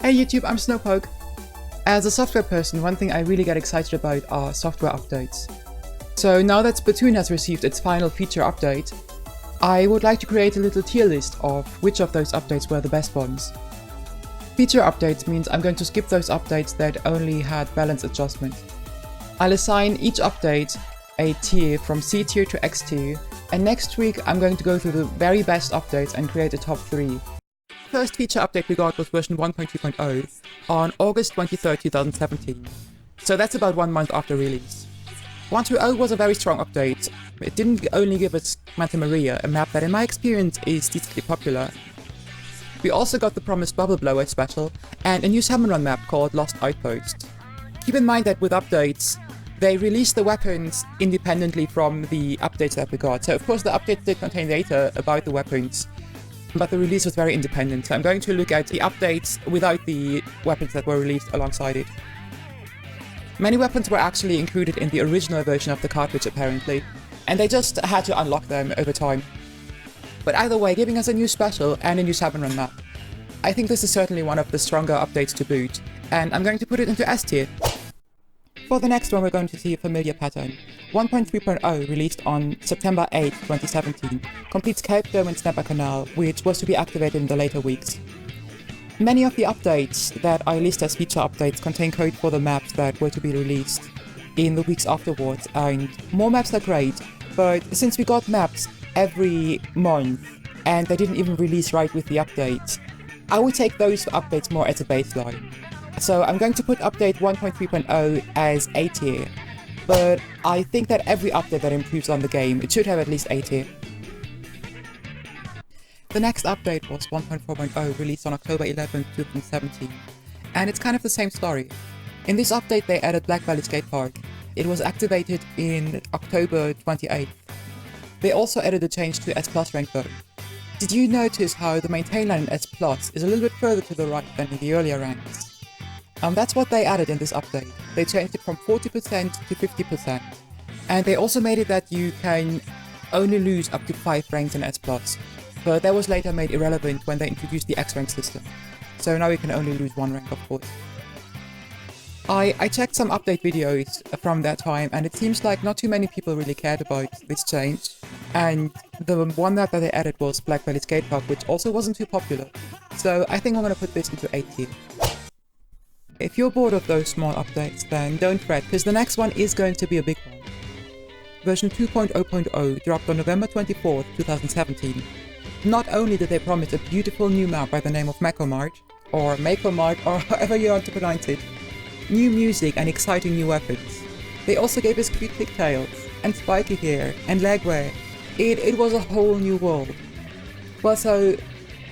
Hey YouTube, I'm Snowpoke. As a software person, one thing I really get excited about are software updates. So now that Splatoon has received its final feature update, I would like to create a little tier list of which of those updates were the best ones. Feature updates means I'm going to skip those updates that only had balance adjustment. I'll assign each update a tier from C tier to X tier, and next week I'm going to go through the very best updates and create a top 3. First feature update we got was version 1.2.0 on August 23rd, 2017. So that's about 1 month after release. 1.2.0 was a very strong update. It didn't only give us Manta Maria, a map that in my experience is decently popular. We also got the promised Bubble Blower special and a new salmon run map called Lost Outpost. Keep in mind that with updates, they released the weapons independently from the updates that we got. So of course the updates did contain data about the weapons, but the release was very independent. So I'm going to look at the updates without the weapons that were released alongside it. Many weapons were actually included in the original version of the cartridge apparently, and they just had to unlock them over time. But either way, giving us a new special and a new salmon run map. I think this is certainly one of the stronger updates to boot, and I'm going to put it into S tier. For the next one, we're going to see a familiar pattern. 1.3.0, released on September 8, 2017, completes Kelp Dome and Snapper Canal, which was to be activated in the later weeks. Many of the updates that I list as feature updates contain code for the maps that were to be released in the weeks afterwards, and more maps are great, but since we got maps every month and they didn't even release right with the update, I would take those updates more as a baseline. So I'm going to put update 1.3.0 as A tier, but I think that every update that improves on the game, it should have at least A tier. The next update was 1.4.0, released on October 11, 2017, and it's kind of the same story. In this update they added Blackbelly Skatepark. It was activated in October 28th. They also added a change to S Plus rank though. Did you notice how the maintain line in S Plus is a little bit further to the right than in the earlier ranks? That's what they added in this update. They changed it from 40% to 50%. And they also made it that you can only lose up to 5 ranks in S+, but that was later made irrelevant when they introduced the X rank system. So now you can only lose 1 rank, of course. I checked some update videos from that time, and it seems like not too many people really cared about this change. And the one map that they added was Blackbelly Skatepark, which also wasn't too popular. So I think I'm gonna put this into A tier. If you're bored of those small updates, then don't fret, because the next one is going to be a big one. Version 2.0.0 dropped on November 24th, 2017. Not only did they promise a beautiful new map by the name of Mecomart, or Macomart, or however you want to pronounce it, new music and exciting new weapons, they also gave us cute pigtails, and spiky hair, and legwear. It was a whole new world. Well, so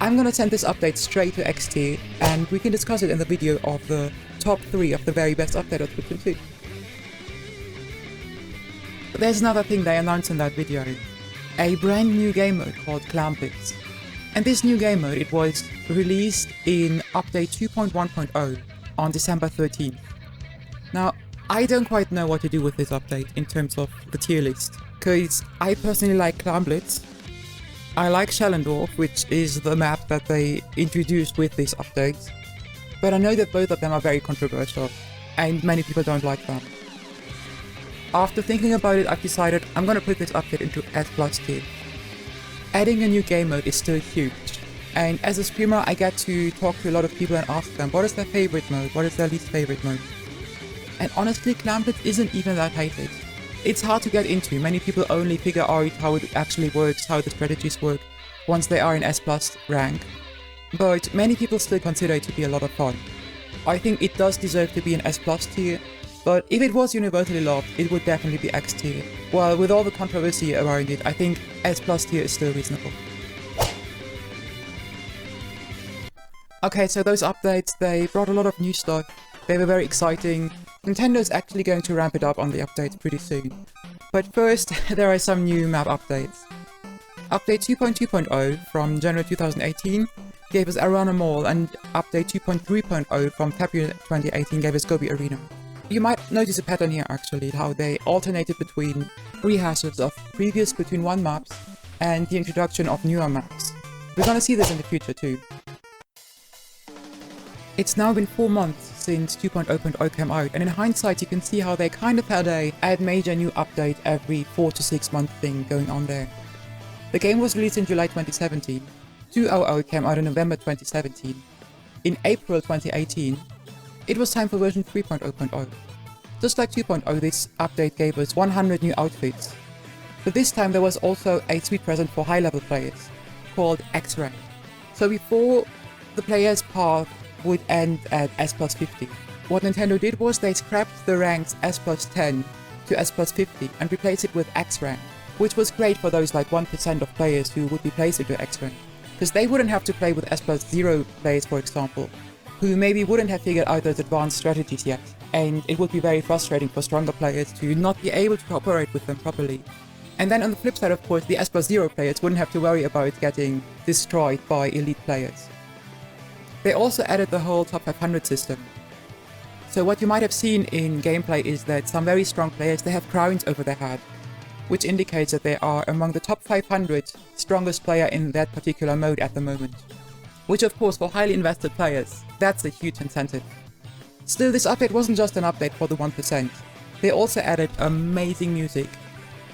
I'm gonna send this update straight to X tier, and we can discuss it in the video of the top 3 of the very best update of Splatoon 2. But there's another thing they announced in that video. A brand new game mode called Clam Blitz. And this new game mode, it was released in update 2.1.0 on December 13th. Now, I don't quite know what to do with this update in terms of the tier list, cause I personally like Clam Blitz. I like Shellendorf, which is the map that they introduced with this update, but I know that both of them are very controversial, and many people don't like them. After thinking about it, I've decided I'm gonna put this update into S+ tier. Adding a new game mode is still huge, and as a streamer I get to talk to a lot of people and ask them what is their favorite mode, what is their least favorite mode. And honestly, Clam Blitz isn't even that hated. It's hard to get into. Many people only figure out how it actually works, how the strategies work, once they are in S+ rank. But many people still consider it to be a lot of fun. I think it does deserve to be an S+ tier, but if it was universally loved, it would definitely be X tier. While with all the controversy around it, I think S+ tier is still reasonable. Okay, so those updates, they brought a lot of new stuff. They were very exciting. Nintendo's actually going to ramp it up on the updates pretty soon. But first, there are some new map updates. Update 2.2.0 from January 2018 gave us Arana Mall, and update 2.3.0 from February 2018 gave us Goby Arena. You might notice a pattern here actually, how they alternated between rehashes of previous Splatoon 1 maps and the introduction of newer maps. We're gonna see this in the future too. It's now been 4 months since 2.0.0 came out, and in hindsight you can see how they kind of had a add major new update every 4 to 6 month thing going on there. The game was released in July 2017, 2.0.0 came out in November 2017. In April 2018, it was time for version 3.0.0. Just like 2.0, this update gave us 100 new outfits. But this time there was also a sweet present for high-level players, called X-Rank. So before the player's path would end at S plus 50, what Nintendo did was they scrapped the ranks S plus 10 to S plus 50 and replaced it with X-Rank, which was great for those like 1% of players who would be placed into X-Rank, because they wouldn't have to play with S plus 0 players, for example, who maybe wouldn't have figured out those advanced strategies yet, and it would be very frustrating for stronger players to not be able to cooperate with them properly. And then on the flip side, of course, the S plus 0 players wouldn't have to worry about getting destroyed by elite players. They also added the whole top 500 system. So what you might have seen in gameplay is that some very strong players, they have crowns over their head, which indicates that they are among the top 500 strongest player in that particular mode at the moment. Which of course for highly invested players, that's a huge incentive. Still, this update wasn't just an update for the 1%. They also added amazing music.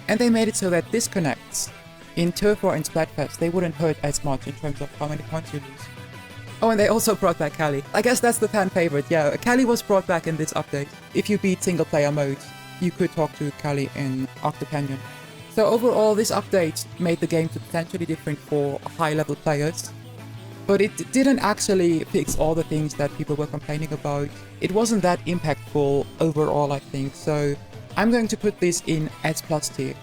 And they made it so that disconnects in Turf War and Splatfest, they wouldn't hurt as much in terms of how many points you lose. Oh, and they also brought back Callie. I guess that's the fan favorite, yeah. Callie was brought back in this update. If you beat single player mode, you could talk to Callie in Octo Canyon. So overall, this update made the game substantially different for high-level players. But it didn't actually fix all the things that people were complaining about. It wasn't that impactful overall, I think, so I'm going to put this in S+ tier.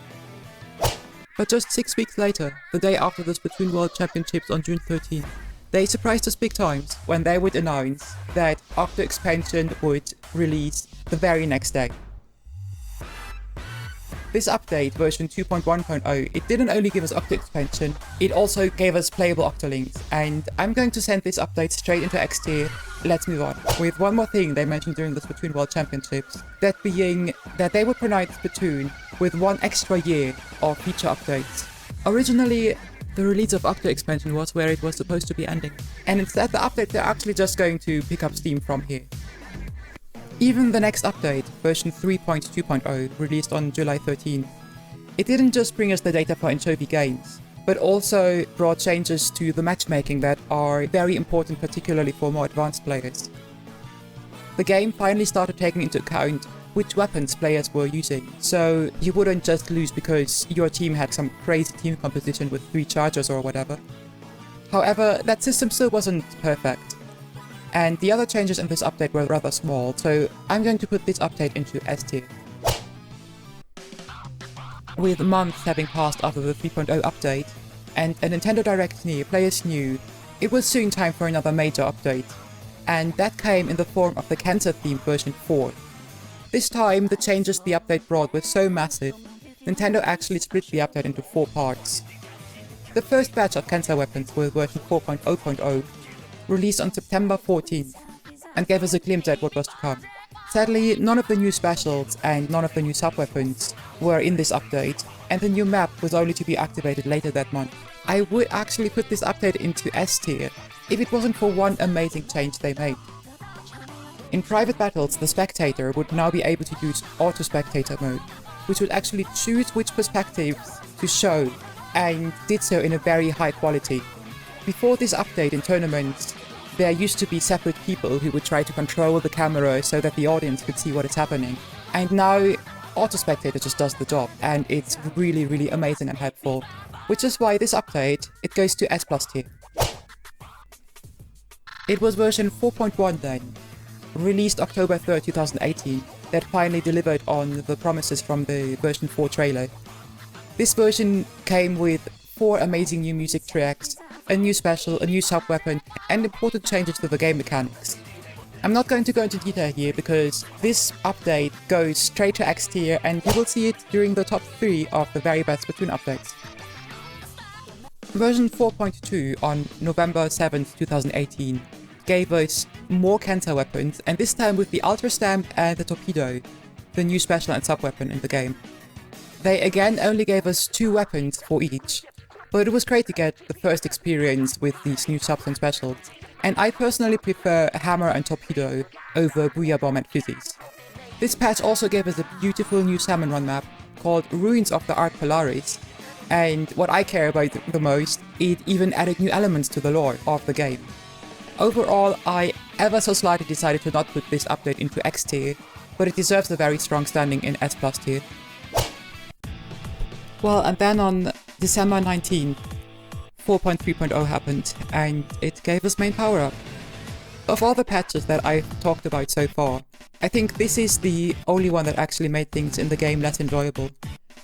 But just 6 weeks later, the day after the Splatoon World Championships on June 13th, they surprised us big times when they would announce that Octo Expansion would release the very next day. This update, version 2.1.0, it didn't only give us Octo Expansion, it also gave us playable Octolinks, and I'm going to send this update straight into X tier. Let's move on with one more thing they mentioned during the Splatoon World Championships, that being that they would provide Splatoon with 1 extra year of feature updates. Originally, the release of Octo Expansion was where it was supposed to be ending, and instead the update they're actually just going to pick up steam from here. Even the next update, version 3.2.0, released on July 13th, it didn't just bring us the data for anchovy games, but also brought changes to the matchmaking that are very important, particularly for more advanced players. The game finally started taking into account which weapons players were using, so you wouldn't just lose because your team had some crazy team composition with 3 chargers or whatever. However, that system still wasn't perfect, and the other changes in this update were rather small, so I'm going to put this update into S tier. With months having passed after the 3.0 update, and a Nintendo Direct near, players knew it was soon time for another major update, and that came in the form of the cancer-themed version 4. This time, the changes the update brought were so massive, Nintendo actually split the update into 4 parts. The first batch of cancer weapons with version 4.0.0 released on September 14th, and gave us a glimpse at what was to come. Sadly, none of the new specials and none of the new sub-weapons were in this update, and the new map was only to be activated later that month. I would actually put this update into S tier if it wasn't for one amazing change they made. In private battles, the spectator would now be able to use auto-spectator mode, which would actually choose which perspectives to show, and did so in a very high quality. Before this update in tournaments, there used to be separate people who would try to control the camera so that the audience could see what is happening. And now, auto-spectator just does the job, and it's really, really amazing and helpful. Which is why this update, it goes to S+ tier. It was version 4.1 then, released October 3rd, 2018, that finally delivered on the promises from the version 4 trailer. This version came with 4 amazing new music tracks, a new special, a new sub-weapon, and important changes to the game mechanics. I'm not going to go into detail here because this update goes straight to X tier and you will see it during the top 3 of the very best Splatoon updates. Version 4.2 on November 7th, 2018 gave us more cancer weapons, and this time with the Ultra Stamp and the Torpedo, the new special and sub-weapon in the game. They again only gave us 2 weapons for each, but it was great to get the first experience with these new subs and specials, and I personally prefer Hammer and Torpedo over Booyah Bomb and Fizzies. This patch also gave us a beautiful new salmon run map called Ruins of the Art Polaris, and what I care about the most, it even added new elements to the lore of the game. Overall, I ever so slightly decided to not put this update into X tier, but it deserves a very strong standing in S+ tier. Well, and then on December 19th, 4.3.0 happened, and it gave us main power-up. Of all the patches that I've talked about so far, I think this is the only one that actually made things in the game less enjoyable.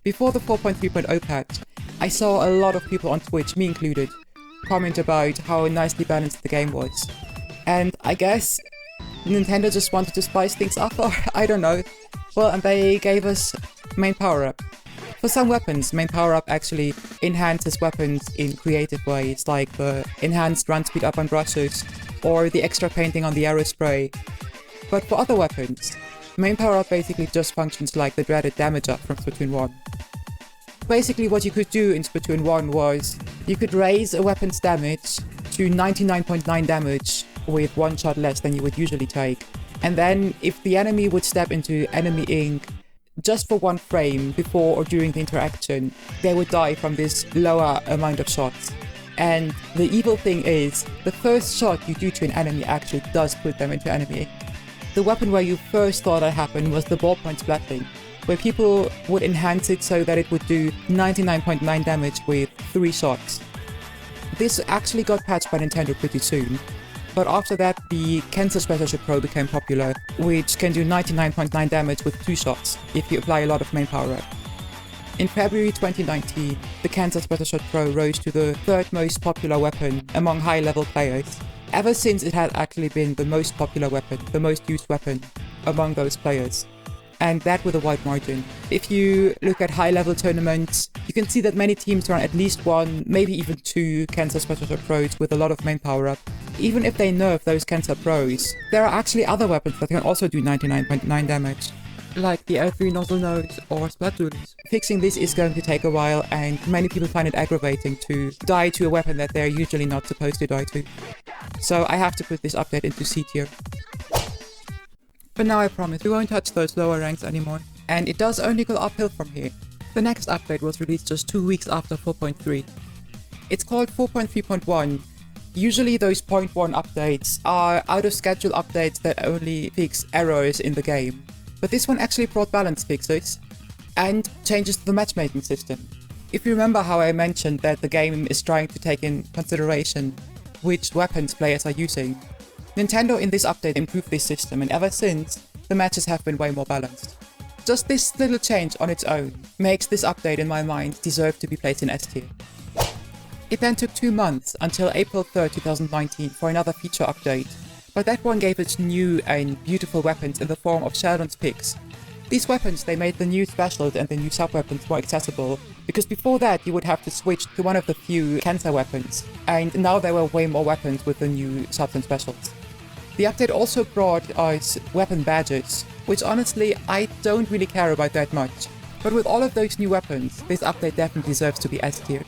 Before the 4.3.0 patch, I saw a lot of people on Twitch, me included, comment about how nicely balanced the game was. And I guess Nintendo just wanted to spice things up, or I don't know. Well, and they gave us main power-up. For some weapons, main power-up actually enhances weapons in creative ways, like the enhanced run speed up on brushes, or the extra painting on the arrow spray. But for other weapons, main power-up basically just functions like the dreaded damage up from Splatoon 1. Basically what you could do in Splatoon 1 was, you could raise a weapon's damage to 99.9 damage with one shot less than you would usually take. And then, if the enemy would step into enemy ink just for one frame before or during the interaction, they would die from this lower amount of shots. And the evil thing is, the first shot you do to an enemy actually does put them into enemy ink. The weapon where you first thought that happened was the ballpoint splatting, where people would enhance it so that it would do 99.9 damage with 3 shots. This actually got patched by Nintendo pretty soon, but after that the Cancel Special Shot Pro became popular, which can do 99.9 damage with 2 shots if you apply a lot of main power up. In February 2019, the Cancel Special Shot Pro rose to the 3rd most popular weapon among high-level players. Ever since it had actually been the most popular weapon, the most used weapon among those players. And that with a wide margin. If you look at high-level tournaments, you can see that many teams run at least 1, maybe even 2 Cancel Special Shot Pros with a lot of main power-up. Even if they nerf those Cancel Pros, there are actually other weapons that can also do 99.9 damage, like the L3 Nozzle Nose or Splatoons. Fixing this is going to take a while, and many people find it aggravating to die to a weapon that they're usually not supposed to die to. So I have to put this update into C tier. But now I promise we won't touch those lower ranks anymore, and it does only go uphill from here. The next update was released just 2 weeks after 4.3. It's called 4.3.1. Usually those 0.1 updates are out of schedule updates that only fix errors in the game. But this one actually brought balance fixes and changes to the matchmaking system. If you remember how I mentioned that the game is trying to take in consideration which weapons players are using, Nintendo in this update improved this system, and ever since, the matches have been way more balanced. Just this little change on its own makes this update in my mind deserve to be placed in S tier. It then took 2 months until April 3rd, 2019 for another feature update, but that one gave us new and beautiful weapons in the form of Sheldon's picks. These weapons, they made the new specials and the new sub-weapons more accessible, because before that you would have to switch to one of the few cancer weapons, and now there were way more weapons with the new subs and specials. The update also brought us weapon badges, which honestly I don't really care about that much, but with all of those new weapons, this update definitely deserves to be S tier.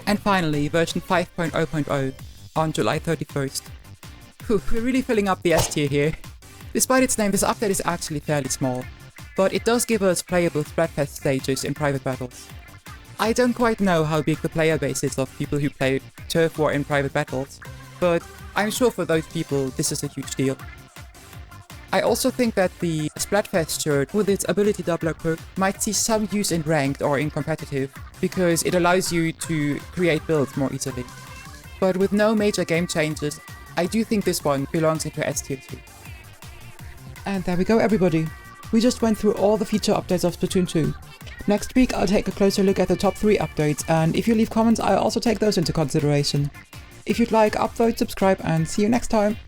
And finally, version 5.0.0 on July 31st. Whew, we're really filling up the S tier here. Despite its name, this update is actually fairly small, but it does give us playable Splatfest stages in private battles. I don't quite know how big the player base is of people who play Turf War in private battles, but I'm sure for those people this is a huge deal. I also think that the Splatfest shirt with its ability doubler perk might see some use in ranked or in competitive, because it allows you to create builds more easily. But with no major game changes, I do think this one belongs into S tier too. And there we go everybody. We just went through all the feature updates of Splatoon 2. Next week I'll take a closer look at the top 3 updates, and if you leave comments I'll also take those into consideration. If you'd like, upvote, subscribe, and see you next time!